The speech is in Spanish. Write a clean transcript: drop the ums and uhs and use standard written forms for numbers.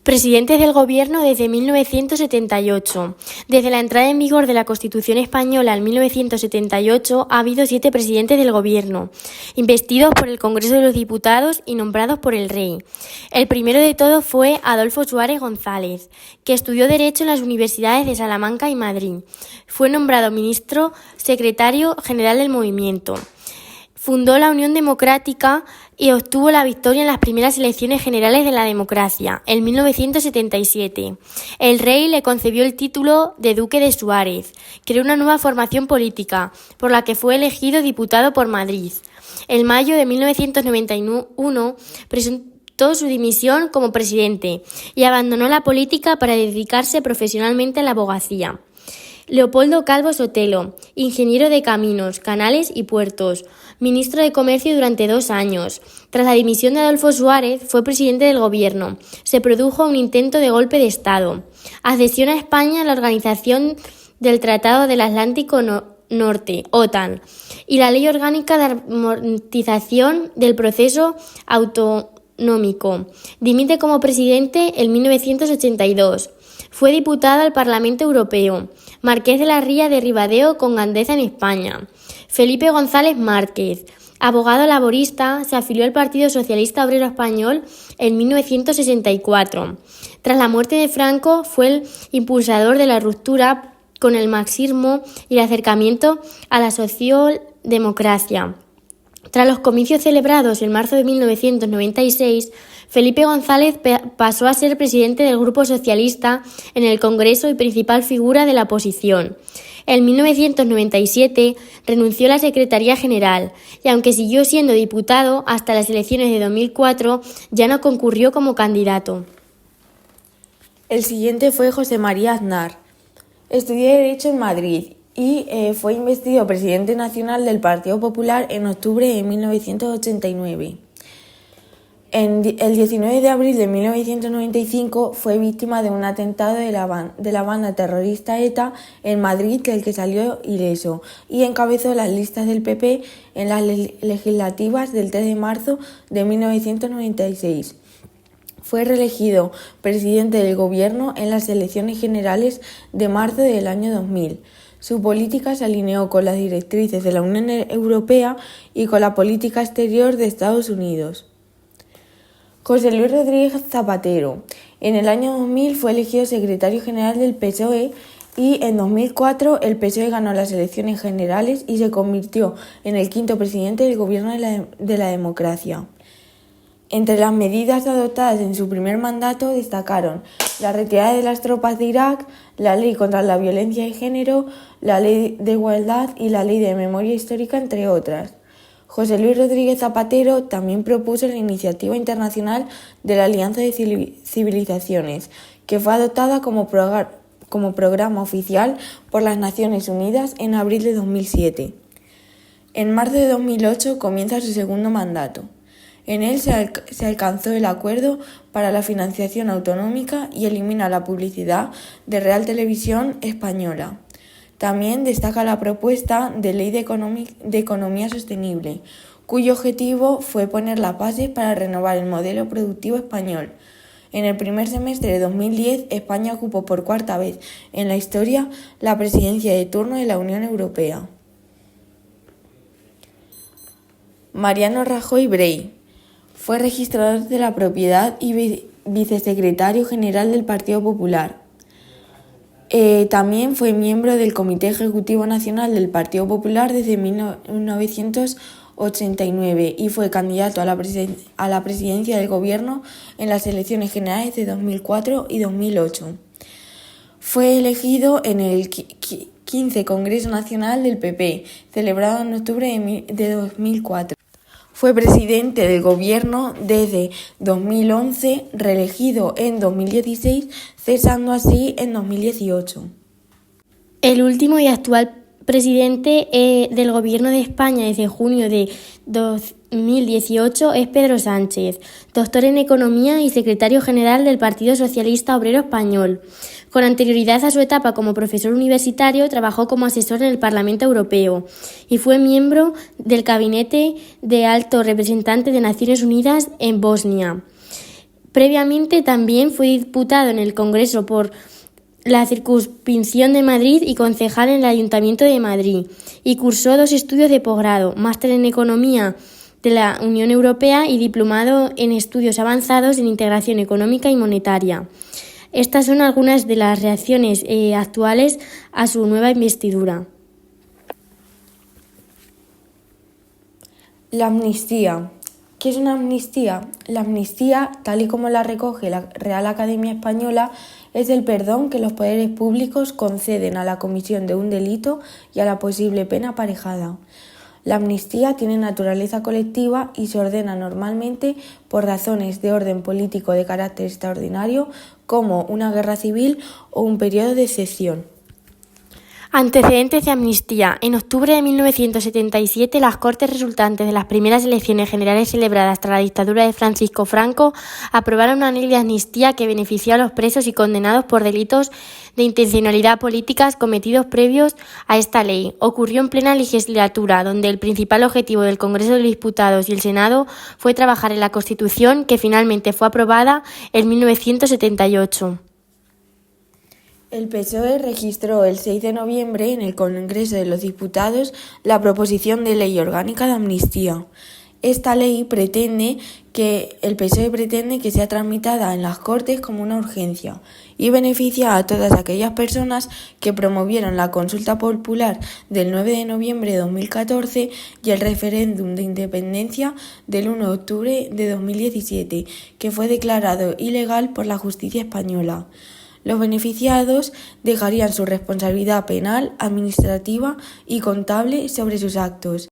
Presidentes del Gobierno desde 1978. Desde la entrada en vigor de la Constitución española en 1978 ha habido 7 presidentes del Gobierno, investidos por el Congreso de los Diputados y nombrados por el Rey. El primero de todos fue Adolfo Suárez González, que estudió Derecho en las universidades de Salamanca y Madrid. Fue nombrado ministro secretario general del movimiento. Fundó la Unión Democrática y obtuvo la victoria en las primeras elecciones generales de la democracia, en 1977. El rey le concedió el título de Duque de Suárez. Creó una nueva formación política, por la que fue elegido diputado por Madrid. En mayo de 1991 presentó su dimisión como presidente y abandonó la política para dedicarse profesionalmente a la abogacía. Leopoldo Calvo Sotelo, ingeniero de caminos, canales y puertos, ministro de Comercio durante 2 años. Tras la dimisión de Adolfo Suárez, fue presidente del Gobierno. Se produjo un intento de golpe de Estado. Adhesión a España a la Organización del Tratado del Atlántico Norte, OTAN, y la Ley Orgánica de Armonización del Proceso Autonómico. Dimite como presidente en 1982. Fue diputado al Parlamento Europeo, marqués de la Ría de Ribadeo con Gandesa en España. Felipe González Márquez, abogado laborista, se afilió al Partido Socialista Obrero Español en 1964. Tras la muerte de Franco, fue el impulsador de la ruptura con el marxismo y el acercamiento a la socialdemocracia. Tras los comicios celebrados en marzo de 1996, Felipe González pasó a ser presidente del Grupo Socialista en el Congreso y principal figura de la oposición. En 1997 renunció a la Secretaría General y, aunque siguió siendo diputado hasta las elecciones de 2004, ya no concurrió como candidato. El siguiente fue José María Aznar. Estudió Derecho en Madrid y fue investido presidente nacional del Partido Popular en octubre de 1989. El 19 de abril de 1995 fue víctima de un atentado de la banda terrorista ETA en Madrid, del que salió ileso, y encabezó las listas del PP en las legislativas del 3 de marzo de 1996. Fue reelegido presidente del Gobierno en las elecciones generales de marzo del año 2000. Su política se alineó con las directrices de la Unión Europea y con la política exterior de Estados Unidos. José Luis Rodríguez Zapatero. En el año 2000 fue elegido secretario general del PSOE y en 2004 el PSOE ganó las elecciones generales y se convirtió en el 5º presidente del Gobierno de la democracia. Entre las medidas adoptadas en su primer mandato destacaron la retirada de las tropas de Irak, la ley contra la violencia de género, la ley de igualdad y la ley de memoria histórica, entre otras. José Luis Rodríguez Zapatero también propuso la Iniciativa Internacional de la Alianza de Civilizaciones, que fue adoptada como programa oficial por las Naciones Unidas en abril de 2007. En marzo de 2008 comienza su segundo mandato. En él se alcanzó el acuerdo para la financiación autonómica y elimina la publicidad de Real Televisión Española. También destaca la propuesta de Ley de Economía Sostenible, cuyo objetivo fue poner las bases para renovar el modelo productivo español. En el primer semestre de 2010, España ocupó por 4ª vez en la historia la presidencia de turno de la Unión Europea. Mariano Rajoy Brey. Fue registrador de la propiedad y vicesecretario general del Partido Popular. También fue miembro del Comité Ejecutivo Nacional del Partido Popular desde 1989 y fue candidato a la presidencia del Gobierno en las elecciones generales de 2004 y 2008. Fue elegido en el 15 Congreso Nacional del PP, celebrado en octubre de 2004. Fue presidente del Gobierno desde 2011, reelegido en 2016, cesando así en 2018. El último y actual presidente del Gobierno de España desde junio de 2018 es Pedro Sánchez, doctor en Economía y secretario general del Partido Socialista Obrero Español. Con anterioridad a su etapa como profesor universitario, trabajó como asesor en el Parlamento Europeo y fue miembro del Gabinete de Alto Representante de Naciones Unidas en Bosnia. Previamente también fue diputado en el Congreso por la circunscripción de Madrid y concejal en el Ayuntamiento de Madrid, y cursó 2 estudios de posgrado, máster en Economía de la Unión Europea y diplomado en estudios avanzados en integración económica y monetaria. Estas son algunas de las reacciones actuales a su nueva investidura. La amnistía. ¿Qué es una amnistía? La amnistía, tal y como la recoge la Real Academia Española, es el perdón que los poderes públicos conceden a la comisión de un delito y a la posible pena aparejada. La amnistía tiene naturaleza colectiva y se ordena normalmente por razones de orden político de carácter extraordinario, como una guerra civil o un periodo de excepción. Antecedentes de amnistía. En octubre de 1977, las Cortes resultantes de las primeras elecciones generales celebradas tras la dictadura de Francisco Franco aprobaron una ley de amnistía que benefició a los presos y condenados por delitos de intencionalidad políticas cometidos previos a esta ley. Ocurrió en plena legislatura, donde el principal objetivo del Congreso de los Diputados y el Senado fue trabajar en la Constitución, que finalmente fue aprobada en 1978. El PSOE registró el 6 de noviembre en el Congreso de los Diputados la proposición de ley orgánica de amnistía. Esta ley el PSOE pretende que sea tramitada en las Cortes como una urgencia y beneficia a todas aquellas personas que promovieron la consulta popular del 9 de noviembre de 2014 y el referéndum de independencia del 1 de octubre de 2017, que fue declarado ilegal por la justicia española. Los beneficiados dejarían su responsabilidad penal, administrativa y contable sobre sus actos